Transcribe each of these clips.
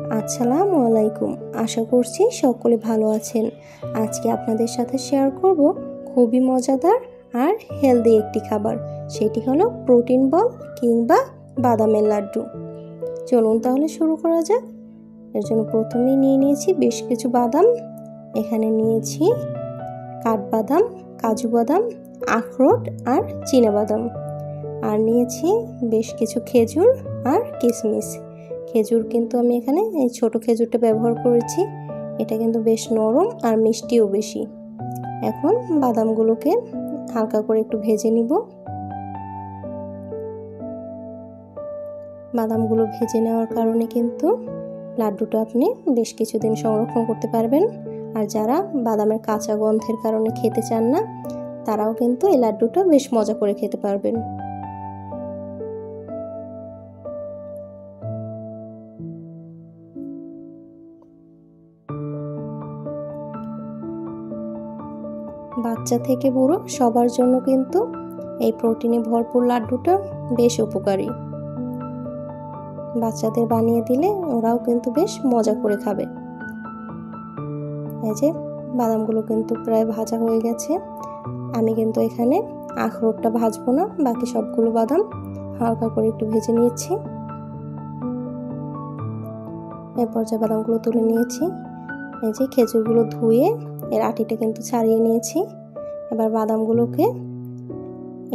আসসালামু আলাইকুম। আশা করছি সকলে ভালো আছেন। আজকে আপনাদের সাথে শেয়ার করব খুবই মজাদার আর হেলদি একটি খাবার। সেটি হলো প্রোটিন বল কিংবা বাদামের লাড্ডু। চলুন তাহলে শুরু করা যাক। এর জন্য প্রথমেই নিয়ে নিয়েছি বেশ কিছু বাদাম। এখানে নিয়েছি কাঠবাদাম, কাজু বাদাম, আখরোট আর চীনাবাদাম। আর নিয়েছি বেশ কিছু খেজুর আর কিশমিশ। খেজুর কিন্তু আমি এখানে এই ছোট খেজুরটা ব্যবহার করেছি। এটা কিন্তু বেশ নরম আর মিষ্টিও বেশি। এখন বাদামগুলোকে হালকা করে একটু ভেজে নিব। বাদামগুলো ভেজে নেওয়ার কারণে কিন্তু লাড্ডুটা আপনি বেশ কিছুদিন সংরক্ষণ করতে পারবেন। আর যারা বাদামের কাঁচা গন্ধের কারণে খেতে চান না, তারাও কিন্তু এই লাড্ডুটা বেশ মজা করে খেতে পারবেন। বাচ্চা থেকে বুড়ো সবার জন্য কিন্তু এই প্রোটিনে ভরপুর লাড্ডুটা বেশ উপকারী। বাচ্চাদের বানিয়ে দিলে ওরাও কিন্তু বেশ মজা করে খাবে। এই যে বাদামগুলো কিন্তু প্রায় ভাজা হয়ে গেছে। আমি কিন্তু এখানে আখরোটটা ভাজবো না, বাকি সবগুলো বাদাম হালকা করে একটু ভেজে নিয়েছি। এরপর যে বাদামগুলো তুলে নিয়েছি, এই যে খেজুরগুলো ধুয়ে এর আটিটা কিন্তু ছাড়িয়ে নিয়েছি। এবার বাদামগুলোকে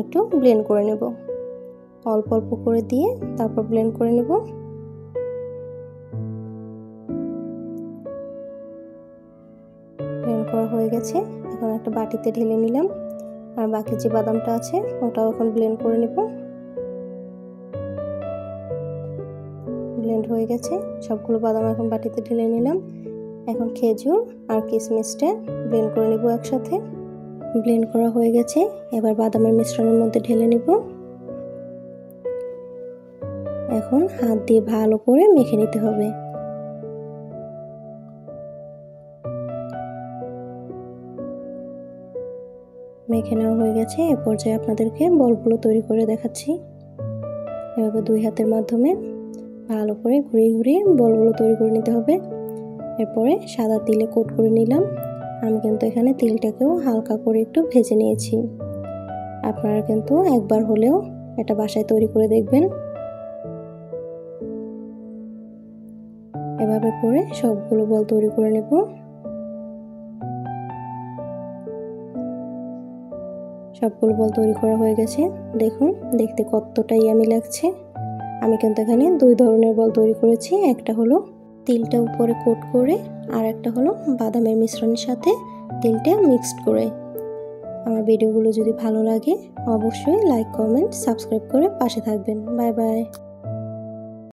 একটু ব্লেন্ড করে নেব, অল্প অল্প করে দিয়ে তারপর ব্লেন্ড করে নেব। ব্লেন্ড করা হয়ে গেছে। এখন একটা বাটিতে ঢেলে নিলাম। আর বাকি যে বাদামটা আছে ওটাও এখন ব্লেন্ড করে নেব। ব্লেন্ড হয়ে গেছে, সবগুলো বাদাম এখন বাটিতে ঢেলে নিলাম। এখন খেজুর আর কিশমিশটা ব্লেন্ড করে নেব একসাথে। ব্লেন্ড করা হয়ে গেছে, এবার বাদামের মিশ্রণের মধ্যে ঢেলে নেব। এখন হাত দিয়ে ভালো করে মেখে নিতে হবে। মেখে নেওয়া হয়ে গেছে। এ পর্যায়ে আপনাদেরকে বলগুলো তৈরি করে দেখাচ্ছি। এভাবে দুই হাতের মাধ্যমে ভালো করে ঘুরিয়ে ঘুরিয়ে বলগুলো তৈরি করে নিতে হবে। এরপরে সাদা তিলে কোট করে নিলাম। আমি কিন্তু এখানে তিলটাকেও হালকা করে একটু ভেজে নিয়েছি। আপনারা কিন্তু একবার হলেও এটা বাসায় তৈরি করে দেখবেন। এভাবে করে সবগুলো বল তৈরি করে নেব। সবগুলো বল তৈরি করা হয়ে গেছে। দেখুন দেখতে কতটা ইয়ামি লাগছে। আমি কিন্তু এখানে দুই ধরনের বল তৈরি করেছি। একটা হলো তিলটা উপরে কোট করে, আর একটা হলো বাদামের মিশ্রণের সাথে তিলটা মিক্সড করে। আমার ভিডিওগুলো যদি ভালো লাগে অবশ্যই লাইক, কমেন্ট, সাবস্ক্রাইব করে পাশে থাকবেন। Bye bye.